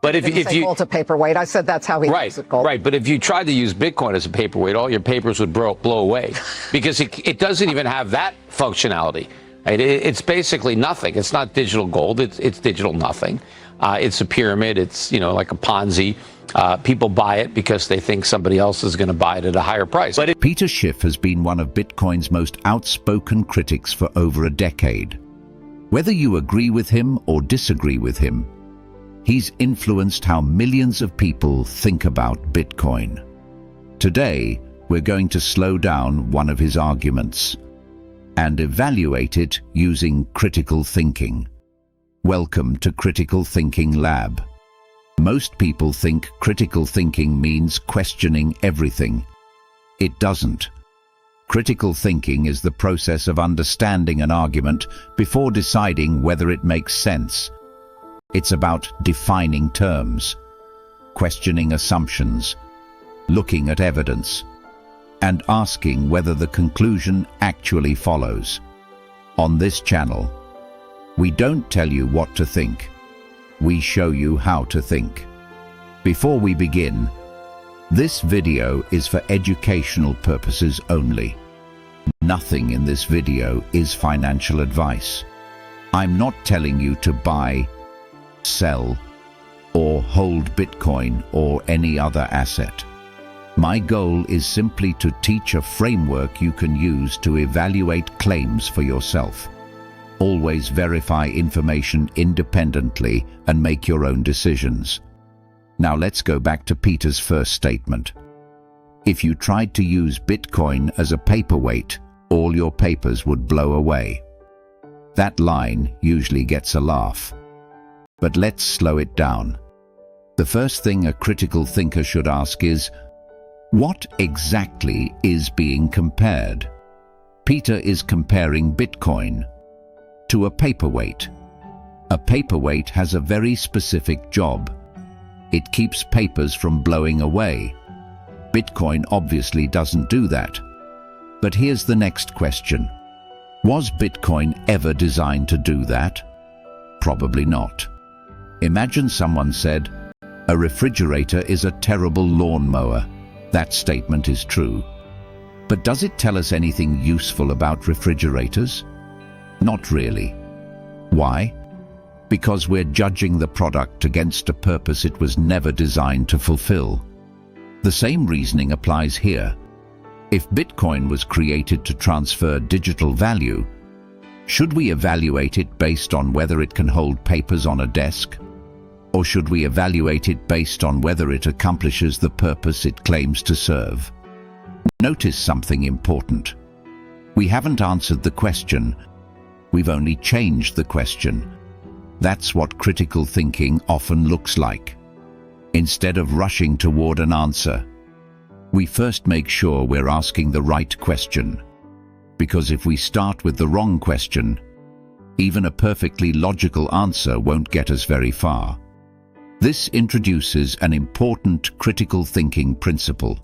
But if you gold's a paperweight, I said that's how he right, looks at gold. right. But if you tried to use Bitcoin as a paperweight, all your papers would blow away because it doesn't even have that functionality. Right? It's basically nothing. It's not digital gold. It's digital nothing. It's a pyramid. It's like a Ponzi. People buy it because they think somebody else is going to buy it at a higher price. But Peter Schiff has been one of Bitcoin's most outspoken critics for over a decade. Whether you agree with him or disagree with him, he's influenced how millions of people think about Bitcoin. Today, we're going to slow down one of his arguments and evaluate it using critical thinking. Welcome to Critical Thinking Lab. Most people think critical thinking means questioning everything. It doesn't. Critical thinking is the process of understanding an argument before deciding whether it makes sense. It's about defining terms, questioning assumptions, looking at evidence, and asking whether the conclusion actually follows. On this channel, we don't tell you what to think. We show you how to think. Before we begin, this video is for educational purposes only. Nothing in this video is financial advice. I'm not telling you to buy, sell, or hold Bitcoin or any other asset. My goal is simply to teach a framework you can use to evaluate claims for yourself. Always verify information independently and make your own decisions. Now let's go back to Peter's first statement. If you tried to use Bitcoin as a paperweight, all your papers would blow away. That line usually gets a laugh. But let's slow it down. The first thing a critical thinker should ask is, what exactly is being compared? Peter is comparing Bitcoin to a paperweight. A paperweight has a very specific job. It keeps papers from blowing away. Bitcoin obviously doesn't do that. But here's the next question. Was Bitcoin ever designed to do that? Probably not. Imagine someone said, "A refrigerator is a terrible lawnmower." That statement is true. But does it tell us anything useful about refrigerators? Not really. Why? Because we're judging the product against a purpose it was never designed to fulfill. The same reasoning applies here. If Bitcoin was created to transfer digital value, should we evaluate it based on whether it can hold papers on a desk? Or should we evaluate it based on whether it accomplishes the purpose it claims to serve? Notice something important. We haven't answered the question. We've only changed the question. That's what critical thinking often looks like. Instead of rushing toward an answer, we first make sure we're asking the right question. Because if we start with the wrong question, even a perfectly logical answer won't get us very far. This introduces an important critical thinking principle.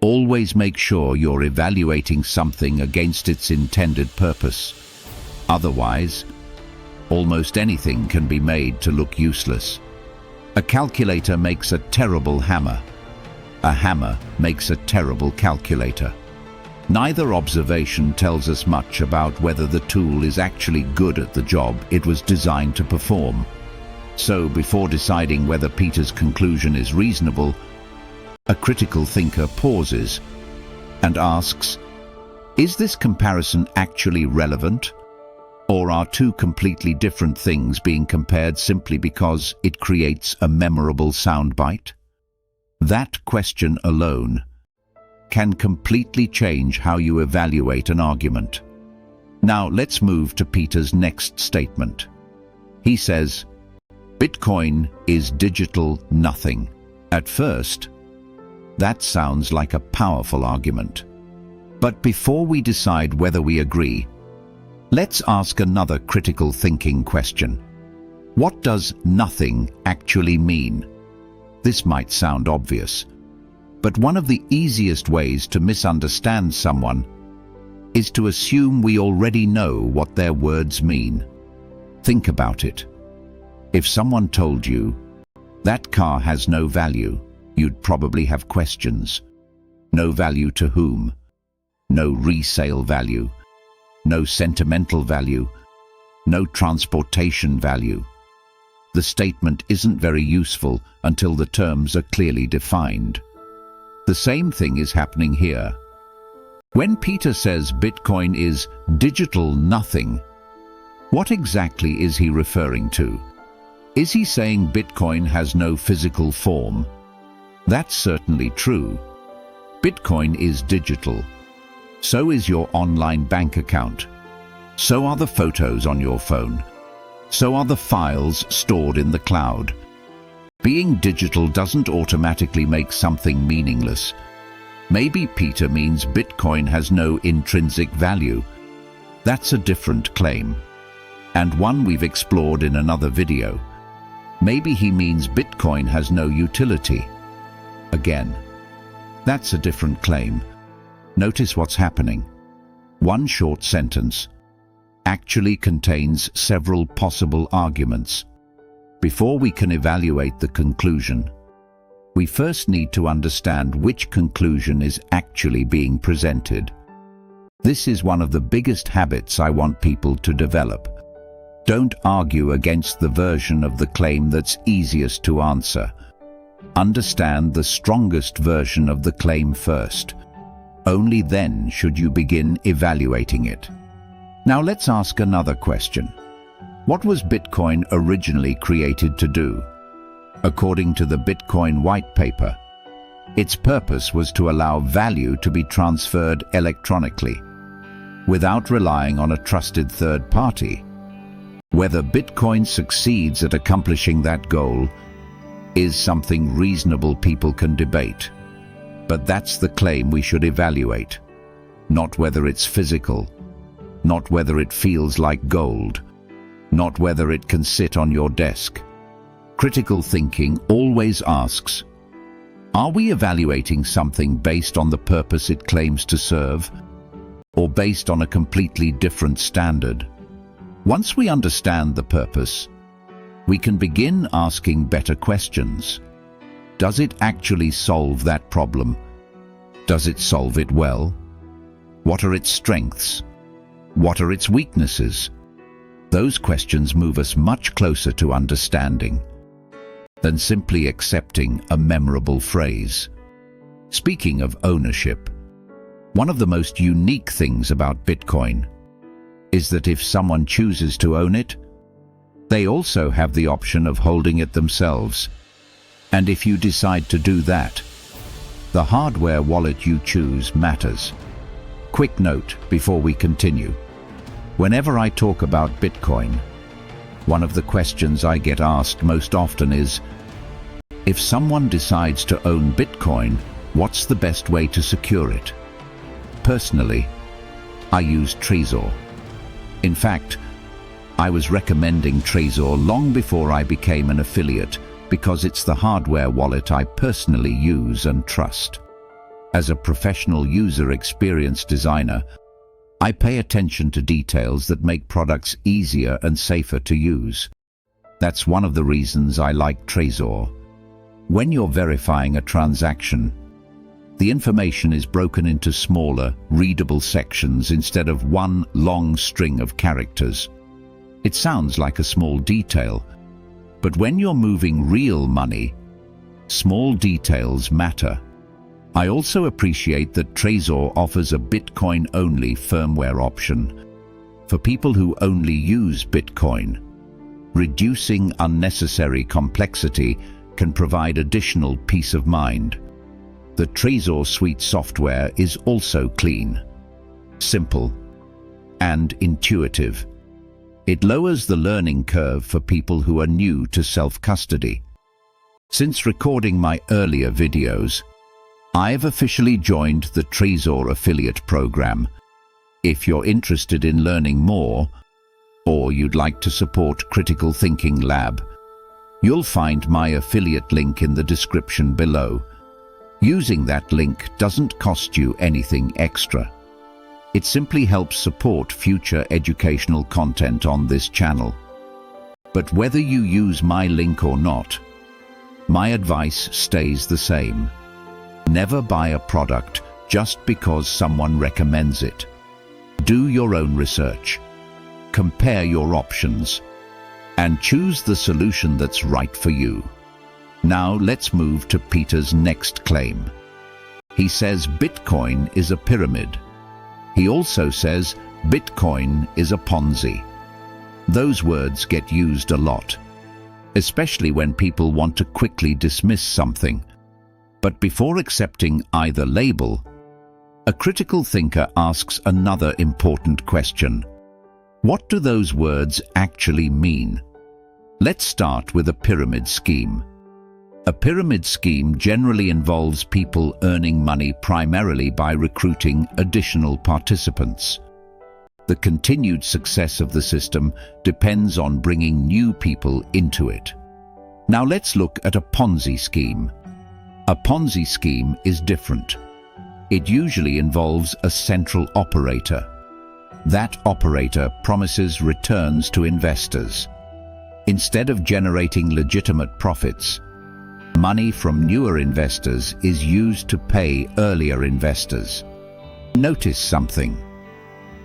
Always make sure you're evaluating something against its intended purpose. Otherwise, almost anything can be made to look useless. A calculator makes a terrible hammer. A hammer makes a terrible calculator. Neither observation tells us much about whether the tool is actually good at the job it was designed to perform. So, before deciding whether Peter's conclusion is reasonable, a critical thinker pauses and asks, is this comparison actually relevant? Or are two completely different things being compared simply because it creates a memorable soundbite? That question alone can completely change how you evaluate an argument. Now let's move to Peter's next statement. He says, Bitcoin is digital nothing. At first, that sounds like a powerful argument. But before we decide whether we agree, let's ask another critical thinking question. What does nothing actually mean? This might sound obvious, but one of the easiest ways to misunderstand someone is to assume we already know what their words mean. Think about it. If someone told you, That car has no value. You'd probably have questions. No value to whom? No resale value. No sentimental value. No transportation value. The statement isn't very useful until the terms are clearly defined. The same thing is happening here. When Peter says Bitcoin is digital nothing, what exactly is he referring to? Is he saying Bitcoin has no physical form? That's certainly true. Bitcoin is digital. So is your online bank account. So are the photos on your phone. So are the files stored in the cloud. Being digital doesn't automatically make something meaningless. Maybe Peter means Bitcoin has no intrinsic value. That's a different claim, and one we've explored in another video. Maybe he means Bitcoin has no utility. Again, that's a different claim. Notice what's happening. One short sentence actually contains several possible arguments. Before we can evaluate the conclusion, we first need to understand which conclusion is actually being presented. This is one of the biggest habits I want people to develop. Don't argue against the version of the claim that's easiest to answer. Understand the strongest version of the claim first. Only then should you begin evaluating it. Now let's ask another question. What was Bitcoin originally created to do? According to the Bitcoin white paper, its purpose was to allow value to be transferred electronically, without relying on a trusted third party. Whether Bitcoin succeeds at accomplishing that goal is something reasonable people can debate. But that's the claim we should evaluate, not whether it's physical, not whether it feels like gold, not whether it can sit on your desk. Critical thinking always asks, are we evaluating something based on the purpose it claims to serve, or based on a completely different standard? Once we understand the purpose, we can begin asking better questions. Does it actually solve that problem? Does it solve it well? What are its strengths? What are its weaknesses? Those questions move us much closer to understanding than simply accepting a memorable phrase. Speaking of ownership, one of the most unique things about Bitcoin is that if someone chooses to own it, they also have the option of holding it themselves. And if you decide to do that, the hardware wallet you choose matters. Quick note before we continue. Whenever I talk about Bitcoin, one of the questions I get asked most often is, if someone decides to own Bitcoin, what's the best way to secure it? Personally, I use Trezor. In fact, I was recommending Trezor long before I became an affiliate because it's the hardware wallet I personally use and trust. As a professional user experience designer, I pay attention to details that make products easier and safer to use. That's one of the reasons I like Trezor. When you're verifying a transaction, the information is broken into smaller, readable sections instead of one long string of characters. It sounds like a small detail, but when you're moving real money, small details matter. I also appreciate that Trezor offers a Bitcoin-only firmware option for people who only use Bitcoin. Reducing unnecessary complexity can provide additional peace of mind. The Trezor suite software is also clean, simple, and intuitive. It lowers the learning curve for people who are new to self-custody. Since recording my earlier videos, I've officially joined the Trezor affiliate program. If you're interested in learning more, or you'd like to support Critical Thinking Lab, you'll find my affiliate link in the description below. Using that link doesn't cost you anything extra. It simply helps support future educational content on this channel. But whether you use my link or not, My advice stays the same. Never buy a product just because someone recommends it. Do your own research. Compare your options and choose the solution that's right for you. Now let's move to Peter's next claim. He says Bitcoin is a pyramid. He also says Bitcoin is a Ponzi. Those words get used a lot, especially when people want to quickly dismiss something. But before accepting either label, a critical thinker asks another important question. What do those words actually mean? Let's start with a pyramid scheme. A pyramid scheme generally involves people earning money primarily by recruiting additional participants. The continued success of the system depends on bringing new people into it. Now let's look at a Ponzi scheme. A Ponzi scheme is different. It usually involves a central operator. That operator promises returns to investors. Instead of generating legitimate profits, money from newer investors is used to pay earlier investors. Notice something.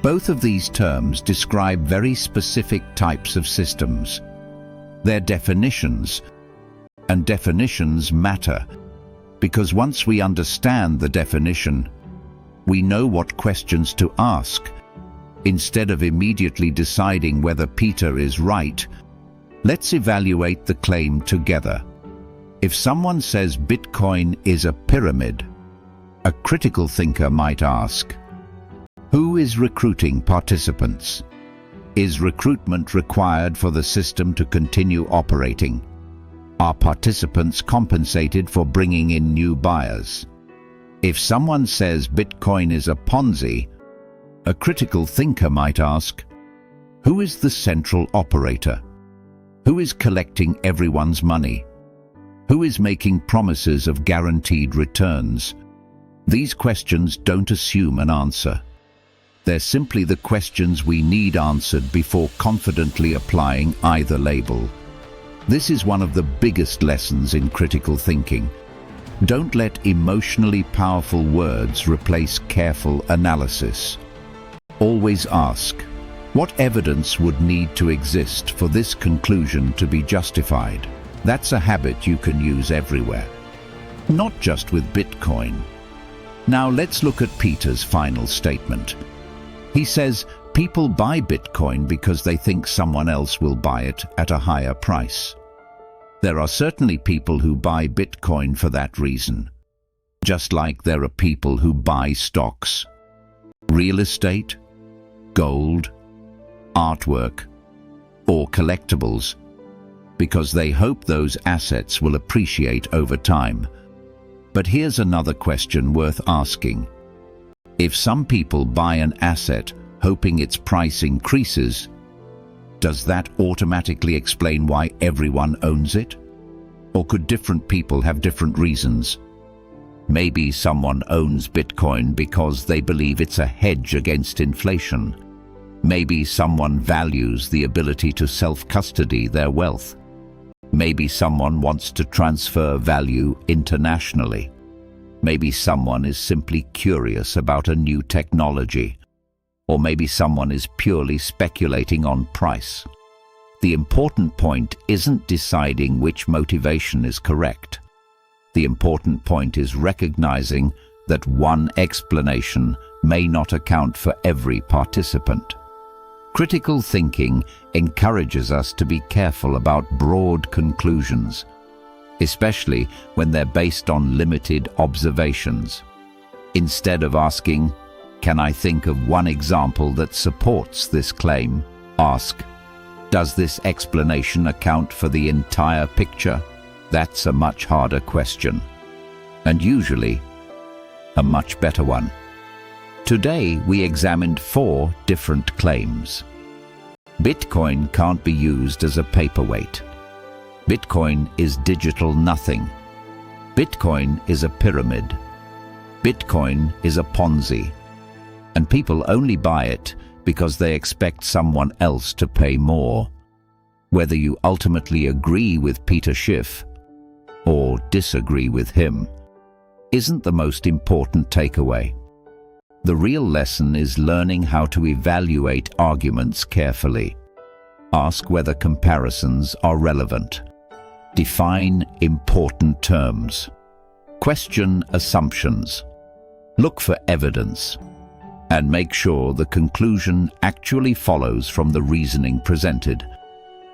Both of these terms describe very specific types of systems. Their definitions, and definitions matter, because once we understand the definition, we know what questions to ask. Instead of immediately deciding whether Peter is right, let's evaluate the claim together. If someone says Bitcoin is a pyramid, a critical thinker might ask, who is recruiting participants? Is recruitment required for the system to continue operating? Are participants compensated for bringing in new buyers? If someone says Bitcoin is a Ponzi, a critical thinker might ask, who is the central operator? Who is collecting everyone's money? Who is making promises of guaranteed returns? These questions don't assume an answer. They're simply the questions we need answered before confidently applying either label. This is one of the biggest lessons in critical thinking. Don't let emotionally powerful words replace careful analysis. Always ask, what evidence would need to exist for this conclusion to be justified? That's a habit you can use everywhere, not just with Bitcoin. Now let's look at Peter's final statement. He says, people buy Bitcoin because they think someone else will buy it at a higher price. There are certainly people who buy Bitcoin for that reason, just like there are people who buy stocks, real estate, gold, artwork, or collectibles, because they hope those assets will appreciate over time. But here's another question worth asking. If some people buy an asset hoping its price increases, does that automatically explain why everyone owns it? Or could different people have different reasons? Maybe someone owns Bitcoin because they believe it's a hedge against inflation. Maybe someone values the ability to self-custody their wealth. Maybe someone wants to transfer value internationally. Maybe someone is simply curious about a new technology. Or maybe someone is purely speculating on price. The important point isn't deciding which motivation is correct. The important point is recognizing that one explanation may not account for every participant. Critical thinking encourages us to be careful about broad conclusions, especially when they're based on limited observations. Instead of asking, can I think of one example that supports this claim? Ask, does this explanation account for the entire picture? That's a much harder question, and usually a much better one. Today we examined 4 different claims. Bitcoin can't be used as a paperweight. Bitcoin is digital nothing. Bitcoin is a pyramid. Bitcoin is a Ponzi. And people only buy it because they expect someone else to pay more. Whether you ultimately agree with Peter Schiff or disagree with him isn't the most important takeaway. The real lesson is learning how to evaluate arguments carefully. Ask whether comparisons are relevant. Define important terms. Question assumptions. Look for evidence. And make sure the conclusion actually follows from the reasoning presented.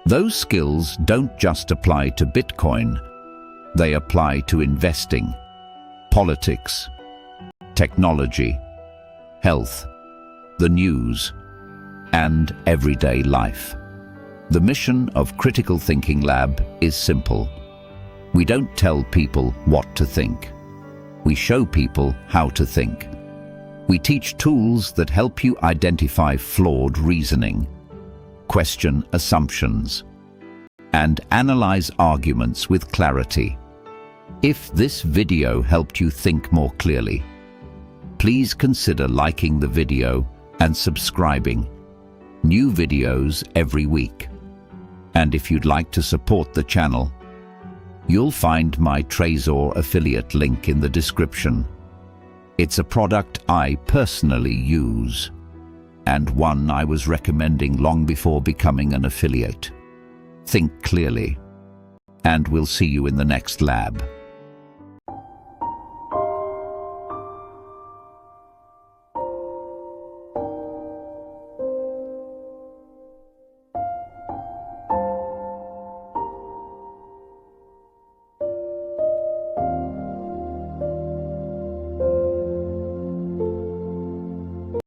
Those skills don't just apply to Bitcoin. They apply to investing, politics, technology, health, the news, and everyday life. The mission of Critical Thinking Lab is simple. We don't tell people what to think. We show people how to think. We teach tools that help you identify flawed reasoning, question assumptions, and analyze arguments with clarity. If this video helped you think more clearly, please consider liking the video and subscribing. New videos every week. And if you'd like to support the channel, you'll find my Trezor affiliate link in the description. It's a product I personally use, and one I was recommending long before becoming an affiliate. Think clearly, and we'll see you in the next lab.